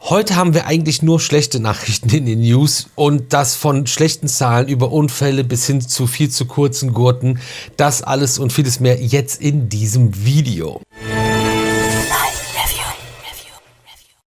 Heute haben wir eigentlich nur schlechte Nachrichten in den News und das von schlechten Zahlen über Unfälle bis hin zu viel zu kurzen Gurten. Das alles und vieles mehr jetzt in diesem Video.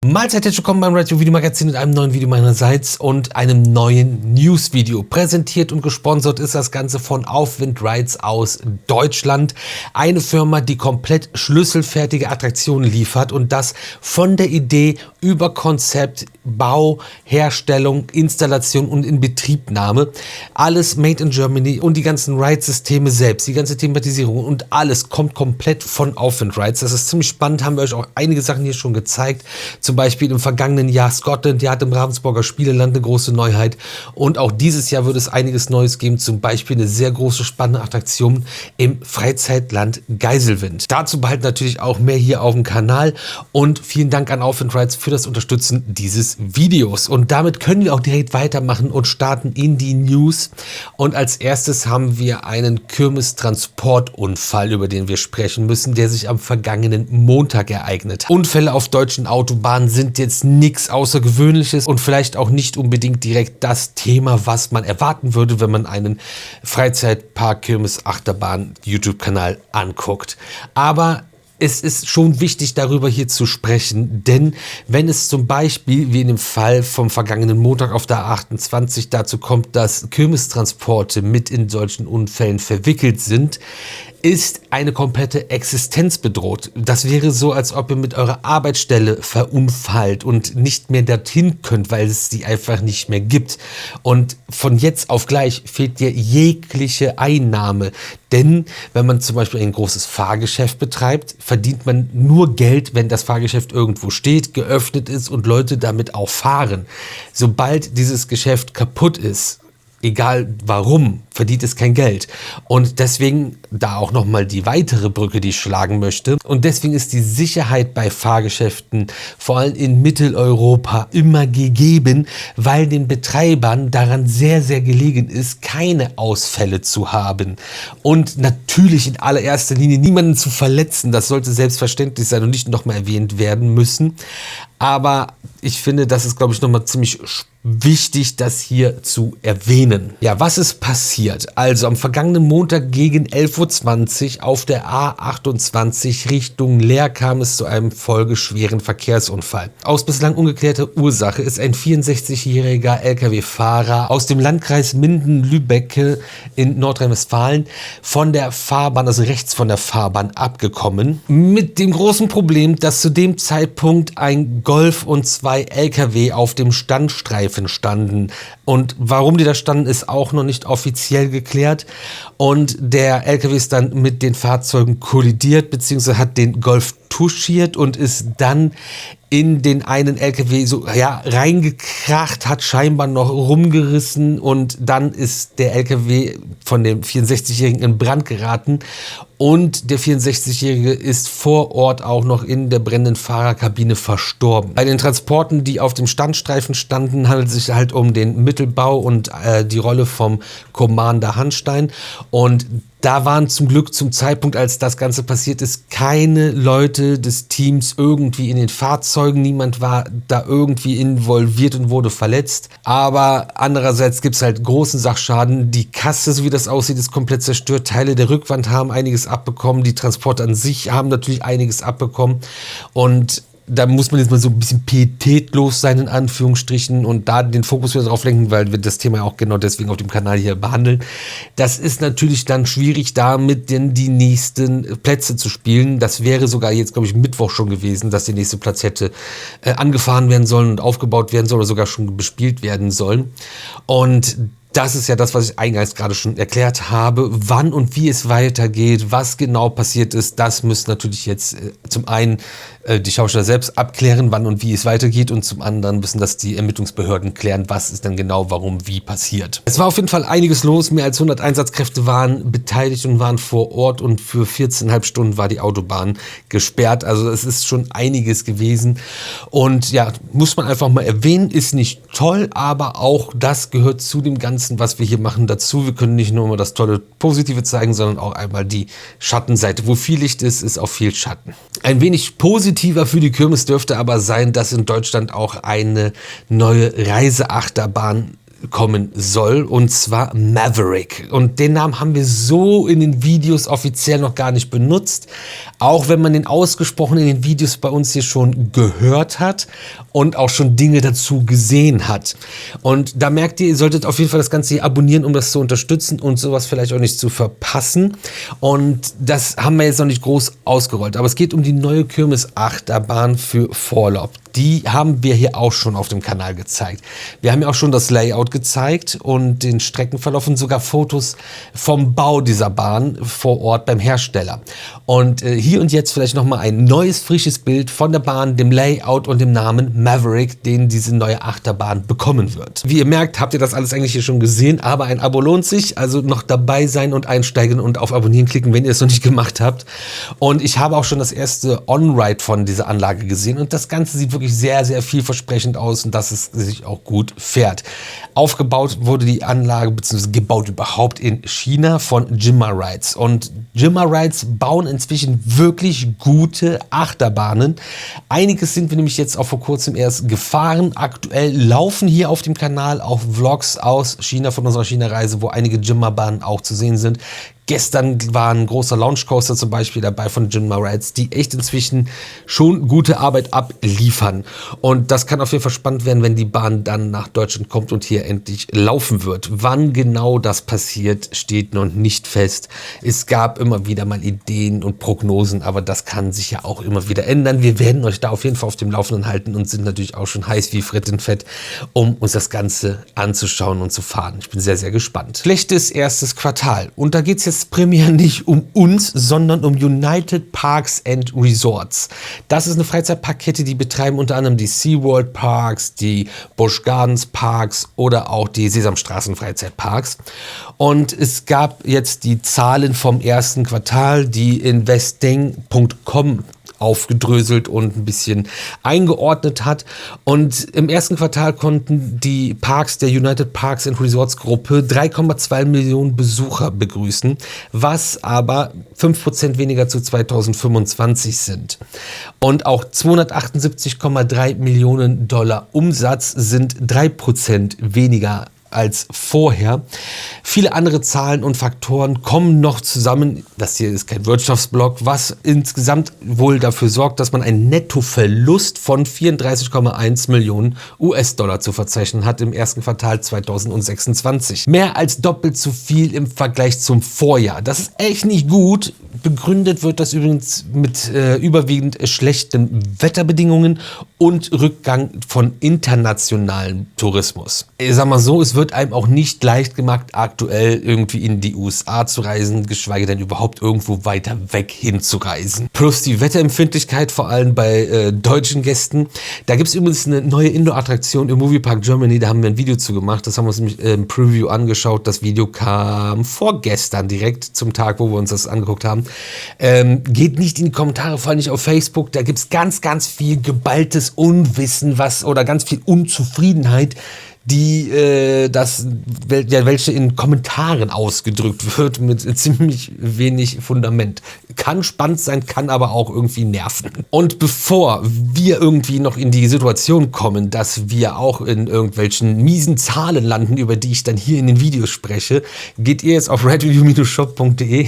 Mahlzeit, herzlich willkommen beim Radio Video Magazin mit einem neuen Video meinerseits und einem neuen News-Video. Präsentiert und gesponsert ist das Ganze von Aufwind Rides aus Deutschland. Eine Firma, die komplett schlüsselfertige Attraktionen liefert und das von der Idee über Konzept, Bau, Herstellung, Installation und Inbetriebnahme. Alles made in Germany und die ganzen Ride-Systeme selbst, die ganze Thematisierung und alles kommt komplett von Aufwind Rides. Das ist ziemlich spannend, haben wir euch auch einige Sachen hier schon gezeigt. Zum Beispiel im vergangenen Jahr Scotland Yard im Ravensburger Spieleland eine große Neuheit. Und auch dieses Jahr wird es einiges Neues geben. Zum Beispiel eine sehr große, spannende Attraktion im Freizeitland Geiselwind. Dazu bald natürlich auch mehr hier auf dem Kanal. Und vielen Dank an Aufwind Rides für das Unterstützen dieses Videos. Und damit können wir auch direkt weitermachen und starten in die News. Und als erstes haben wir einen Kirmes-Transportunfall, über den wir sprechen müssen, der sich am vergangenen Montag ereignet hat. Unfälle auf deutschen Autobahnen sind jetzt nichts Außergewöhnliches und vielleicht auch nicht unbedingt direkt das Thema, was man erwarten würde, wenn man einen Freizeitpark Kirmes Achterbahn YouTube-Kanal anguckt. Aber es ist schon wichtig, darüber hier zu sprechen, denn wenn es zum Beispiel, wie in dem Fall vom vergangenen Montag auf der A28 dazu kommt, dass Kirmestransporte mit in solchen Unfällen verwickelt sind, ist eine komplette Existenz bedroht. Das wäre so, als ob ihr mit eurer Arbeitsstelle verunfallt und nicht mehr dorthin könnt, weil es sie einfach nicht mehr gibt. Und von jetzt auf gleich fehlt dir jegliche Einnahme. Denn wenn man zum Beispiel ein großes Fahrgeschäft betreibt, verdient man nur Geld, wenn das Fahrgeschäft irgendwo steht, geöffnet ist und Leute damit auch fahren. Sobald dieses Geschäft kaputt ist, egal warum, verdient es kein Geld. Und deswegen, da auch nochmal die weitere Brücke, die ich schlagen möchte, und deswegen ist die Sicherheit bei Fahrgeschäften, vor allem in Mitteleuropa, immer gegeben, weil den Betreibern daran sehr, sehr gelegen ist, keine Ausfälle zu haben. Und natürlich in allererster Linie niemanden zu verletzen, das sollte selbstverständlich sein und nicht nochmal erwähnt werden müssen. Aber ich finde, das ist, glaube ich, nochmal ziemlich wichtig, das hier zu erwähnen. Ja, was ist passiert? Also am vergangenen Montag gegen 11:20 Uhr auf der A28 Richtung Leer kam es zu einem folgeschweren Verkehrsunfall. Aus bislang ungeklärter Ursache ist ein 64-jähriger Lkw-Fahrer aus dem Landkreis Minden-Lübbecke in Nordrhein-Westfalen von der Fahrbahn, also rechts von der Fahrbahn, abgekommen. Mit dem großen Problem, dass zu dem Zeitpunkt ein Golf und zwei Lkw auf dem Standstreifen standen. Und warum die da standen, ist auch noch nicht offiziell geklärt. Und der LKW ist dann mit den Fahrzeugen kollidiert, beziehungsweise hat den Golf touchiert und ist dann in den einen LKW so reingekracht, hat scheinbar noch rumgerissen und dann ist der LKW von dem 64-Jährigen in Brand geraten und der 64-Jährige ist vor Ort auch noch in der brennenden Fahrerkabine verstorben. Bei den Transporten, die auf dem Standstreifen standen, handelt es sich halt um den Mittelbau und die Rolle vom Commander Hanstein und da waren zum Glück zum Zeitpunkt, als das Ganze passiert ist, keine Leute des Teams irgendwie in den Fahrzeugen. Niemand war da irgendwie involviert und wurde verletzt. Aber andererseits gibt es halt großen Sachschaden. Die Kasse, so wie das aussieht, ist komplett zerstört. Teile der Rückwand haben einiges abbekommen. Die Transporte an sich haben natürlich einiges abbekommen. Und da muss man jetzt mal so ein bisschen pietätlos sein, in Anführungsstrichen, und da den Fokus wieder drauf lenken, weil wir das Thema auch genau deswegen auf dem Kanal hier behandeln. Das ist natürlich dann schwierig, damit denn die nächsten Plätze zu spielen. Das wäre sogar jetzt, glaube ich, Mittwoch schon gewesen, dass der nächste Platz hätte angefahren werden sollen und aufgebaut werden soll oder sogar schon bespielt werden sollen. Und das ist ja das, was ich eingangs gerade schon erklärt habe. Wann und wie es weitergeht, was genau passiert ist, das müssen natürlich jetzt zum einen die Schauspieler selbst abklären, wann und wie es weitergeht, und zum anderen müssen das die Ermittlungsbehörden klären, was ist denn genau, warum, wie passiert. Es war auf jeden Fall einiges los. Mehr als 100 Einsatzkräfte waren beteiligt und waren vor Ort und für 14,5 Stunden war die Autobahn gesperrt. Also es ist schon einiges gewesen und ja, muss man einfach mal erwähnen, ist nicht toll, aber auch das gehört zu dem ganzen unterstützen, was wir hier machen, dazu. Wir können nicht nur immer das tolle Positive zeigen, sondern auch einmal die Schattenseite. Wo viel Licht ist, ist auch viel Schatten. Ein wenig positiver für die Kirmes dürfte aber sein, dass in Deutschland auch eine neue Reiseachterbahn kommen soll, und zwar Maverick. Und den Namen haben wir so in den Videos offiziell noch gar nicht benutzt, auch wenn man den ausgesprochen in den Videos bei uns hier schon gehört hat und auch schon Dinge dazu gesehen hat. Und da merkt ihr solltet auf jeden Fall das Ganze hier abonnieren, um das zu unterstützen und sowas vielleicht auch nicht zu verpassen. Und das haben wir jetzt noch nicht groß ausgerollt, aber es geht um die neue Kirmes-Achterbahn für Vorlauf. Die haben wir hier auch schon auf dem Kanal gezeigt. Wir haben ja auch schon das Layout gezeigt und den Streckenverlauf und sogar Fotos vom Bau dieser Bahn vor Ort beim Hersteller. Und hier und jetzt vielleicht nochmal ein neues, frisches Bild von der Bahn, dem Layout und dem Namen Maverick, den diese neue Achterbahn bekommen wird. Wie ihr merkt, habt ihr das alles eigentlich hier schon gesehen, aber ein Abo lohnt sich, also noch dabei sein und einsteigen und auf Abonnieren klicken, wenn ihr es noch nicht gemacht habt. Und ich habe auch schon das erste On-Ride von dieser Anlage gesehen und das Ganze sieht wirklich sehr, sehr vielversprechend aus und dass es sich auch gut fährt. Aufgebaut wurde die Anlage, beziehungsweise gebaut überhaupt in China von Jinma Rides. Und Jinma Rides bauen inzwischen wirklich gute Achterbahnen. Einiges sind wir nämlich jetzt auch vor kurzem erst gefahren. Aktuell laufen hier auf dem Kanal auch Vlogs aus China von unserer China-Reise, wo einige Jinma-Bahnen auch zu sehen sind. Gestern war ein großer Launchcoaster zum Beispiel dabei von Jinma Rides, die echt inzwischen schon gute Arbeit abliefern. Und das kann auf jeden Fall spannend werden, wenn die Bahn dann nach Deutschland kommt und hier endlich laufen wird. Wann genau das passiert, steht noch nicht fest. Es gab immer wieder mal Ideen und Prognosen, aber das kann sich ja auch immer wieder ändern. Wir werden euch da auf jeden Fall auf dem Laufenden halten und sind natürlich auch schon heiß wie Frittenfett, um uns das Ganze anzuschauen und zu fahren. Ich bin sehr, sehr gespannt. Schlechtes erstes Quartal. Und da geht es jetzt primär nicht um uns, sondern um United Parks and Resorts. Das ist eine Freizeitparkkette, die betreiben unter anderem die SeaWorld Parks, die Busch Gardens Parks oder auch die Sesamstraßen Freizeitparks. Und es gab jetzt die Zahlen vom ersten Quartal, die investing.com aufgedröselt und ein bisschen eingeordnet hat. Und im ersten Quartal konnten die Parks der United Parks and Resorts Gruppe 3,2 Millionen Besucher begrüßen, was aber 5% weniger zu 2025 sind. Und auch 278,3 Millionen Dollar Umsatz sind 3% weniger als vorher. Viele andere Zahlen und Faktoren kommen noch zusammen. Das hier ist kein Wirtschaftsblog, was insgesamt wohl dafür sorgt, dass man einen Nettoverlust von 34,1 Millionen US-Dollar zu verzeichnen hat im ersten Quartal 2026. Mehr als doppelt so viel im Vergleich zum Vorjahr. Das ist echt nicht gut. Begründet wird das übrigens mit überwiegend schlechten Wetterbedingungen und Rückgang von internationalem Tourismus. Ich sag mal so, es wird einem auch nicht leicht gemacht, aktuell irgendwie in die USA zu reisen, geschweige denn überhaupt irgendwo weiter weg hinzureisen. Plus die Wetterempfindlichkeit, vor allem bei deutschen Gästen. Da gibt es übrigens eine neue Indoor-Attraktion im Moviepark Germany, da haben wir ein Video zu gemacht, das haben wir uns im Preview angeschaut. Das Video kam vorgestern direkt zum Tag, wo wir uns das angeguckt haben. Geht nicht in die Kommentare, vor allem nicht auf Facebook, da gibt es ganz, ganz viel geballtes Unwissen, oder ganz viel Unzufriedenheit, die welche in Kommentaren ausgedrückt wird mit ziemlich wenig Fundament. Kann spannend sein, kann aber auch irgendwie nerven. Und bevor wir irgendwie noch in die Situation kommen, dass wir auch in irgendwelchen miesen Zahlen landen, über die ich dann hier in den Videos spreche, geht ihr jetzt auf ridereview-shop.de.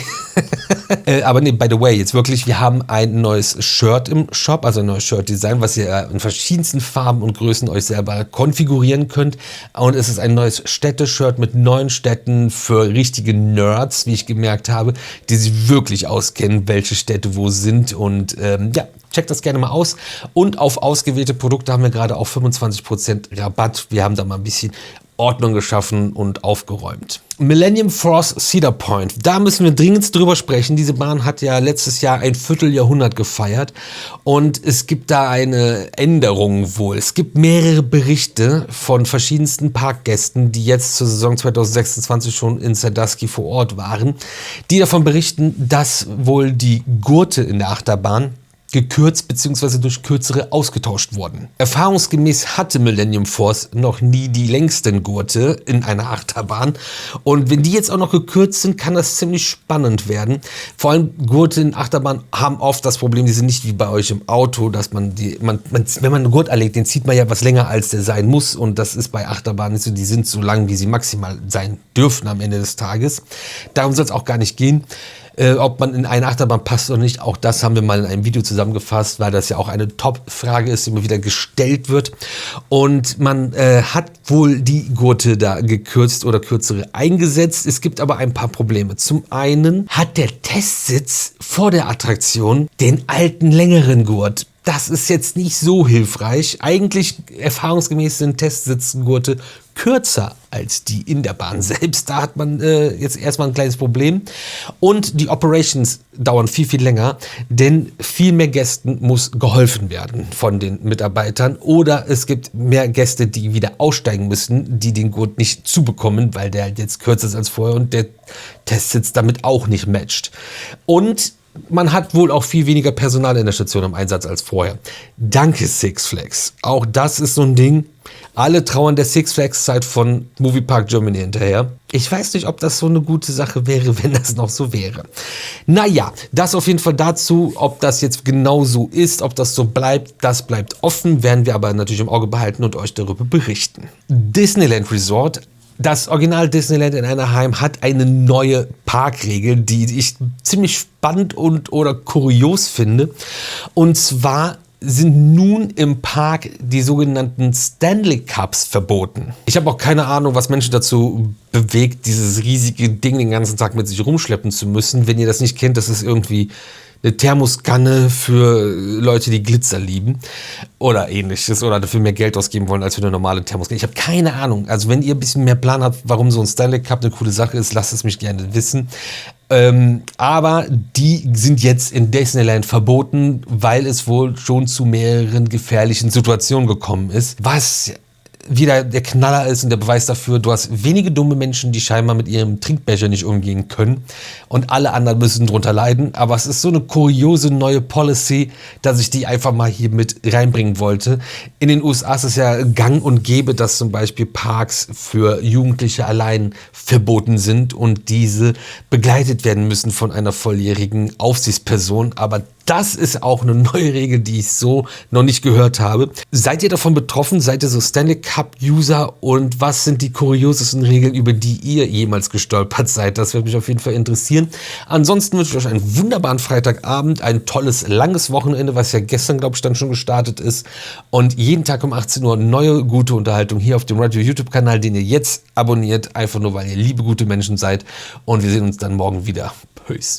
Aber nee, by the way, jetzt wirklich, wir haben ein neues Shirt im Shop, also ein neues Shirt-Design, was ihr in verschiedensten Farben und Größen euch selber konfigurieren könnt. Und es ist ein neues Städte-Shirt mit 9 Städten für richtige Nerds, wie ich gemerkt habe, die sich wirklich auskennen, welche Städte wo sind. Und ja, checkt das gerne mal aus. Und auf ausgewählte Produkte haben wir gerade auch 25% Rabatt. Wir haben da mal ein bisschen Ordnung geschaffen und aufgeräumt. Millennium Force Cedar Point, da müssen wir dringend drüber sprechen. Diese Bahn hat ja letztes Jahr ein Vierteljahrhundert gefeiert und es gibt da eine Änderung wohl. Es gibt mehrere Berichte von verschiedensten Parkgästen, die jetzt zur Saison 2026 schon in Sandusky vor Ort waren, die davon berichten, dass wohl die Gurte in der Achterbahn gekürzt bzw. durch kürzere ausgetauscht wurden. Erfahrungsgemäß hatte Millennium Force noch nie die längsten Gurte in einer Achterbahn und wenn die jetzt auch noch gekürzt sind, kann das ziemlich spannend werden. Vor allem Gurte in Achterbahn haben oft das Problem, die sind nicht wie bei euch im Auto, dass man wenn man einen Gurt anlegt, den zieht man ja was länger als der sein muss und das ist bei Achterbahnen nicht so, die sind so lang, wie sie maximal sein dürfen am Ende des Tages. Darum soll es auch gar nicht gehen. Ob man in eine Achterbahn passt oder nicht, auch das haben wir mal in einem Video zusammengefasst, weil das ja auch eine Top-Frage ist, die immer wieder gestellt wird. Und man hat wohl die Gurte da gekürzt oder kürzere eingesetzt. Es gibt aber ein paar Probleme. Zum einen hat der Testsitz vor der Attraktion den alten, längeren Gurt. Das ist jetzt nicht so hilfreich. Eigentlich erfahrungsgemäß sind Testsitzgurte kürzer als die in der Bahn selbst. Da hat man jetzt erstmal ein kleines Problem. Und die Operations dauern viel, viel länger, denn viel mehr Gästen muss geholfen werden von den Mitarbeitern. Oder es gibt mehr Gäste, die wieder aussteigen müssen, die den Gurt nicht zubekommen, weil der halt jetzt kürzer ist als vorher und der Testsitz damit auch nicht matcht. Und man hat wohl auch viel weniger Personal in der Station im Einsatz als vorher. Danke Six Flags. Auch das ist so ein Ding. Alle trauern der Six Flags Zeit von Movie Park Germany hinterher. Ich weiß nicht, ob das so eine gute Sache wäre, wenn das noch so wäre. Naja, das auf jeden Fall dazu. Ob das jetzt genau so ist, ob das so bleibt, das bleibt offen. Werden wir aber natürlich im Auge behalten und euch darüber berichten. Disneyland Resort. Das Original Disneyland in Anaheim hat eine neue Parkregel, die ich ziemlich spannend oder kurios finde. Und zwar sind nun im Park die sogenannten Stanley Cups verboten. Ich habe auch keine Ahnung, was Menschen dazu bewegt, dieses riesige Ding den ganzen Tag mit sich rumschleppen zu müssen. Wenn ihr das nicht kennt, das ist irgendwie eine Thermoskanne für Leute, die Glitzer lieben oder ähnliches oder dafür mehr Geld ausgeben wollen als für eine normale Thermoskanne. Ich habe keine Ahnung. Also wenn ihr ein bisschen mehr Plan habt, warum so ein Stanley Cup eine coole Sache ist, lasst es mich gerne wissen. Aber die sind jetzt in Disneyland verboten, weil es wohl schon zu mehreren gefährlichen Situationen gekommen ist. Was wieder der Knaller ist und der Beweis dafür, du hast wenige dumme Menschen, die scheinbar mit ihrem Trinkbecher nicht umgehen können und alle anderen müssen drunter leiden, aber es ist so eine kuriose neue Policy, dass ich die einfach mal hier mit reinbringen wollte. In den USA ist es ja gang und gäbe, dass zum Beispiel Parks für Jugendliche allein verboten sind und diese begleitet werden müssen von einer volljährigen Aufsichtsperson, aber das ist auch eine neue Regel, die ich so noch nicht gehört habe. Seid ihr davon betroffen? Seid ihr so Stanley Cup-User? Und was sind die kuriosesten Regeln, über die ihr jemals gestolpert seid? Das würde mich auf jeden Fall interessieren. Ansonsten wünsche ich euch einen wunderbaren Freitagabend, ein tolles, langes Wochenende, was ja gestern, glaube ich, dann schon gestartet ist. Und jeden Tag um 18 Uhr neue, gute Unterhaltung hier auf dem Radio-YouTube-Kanal, den ihr jetzt abonniert, einfach nur, weil ihr liebe, gute Menschen seid. Und wir sehen uns dann morgen wieder. Peace.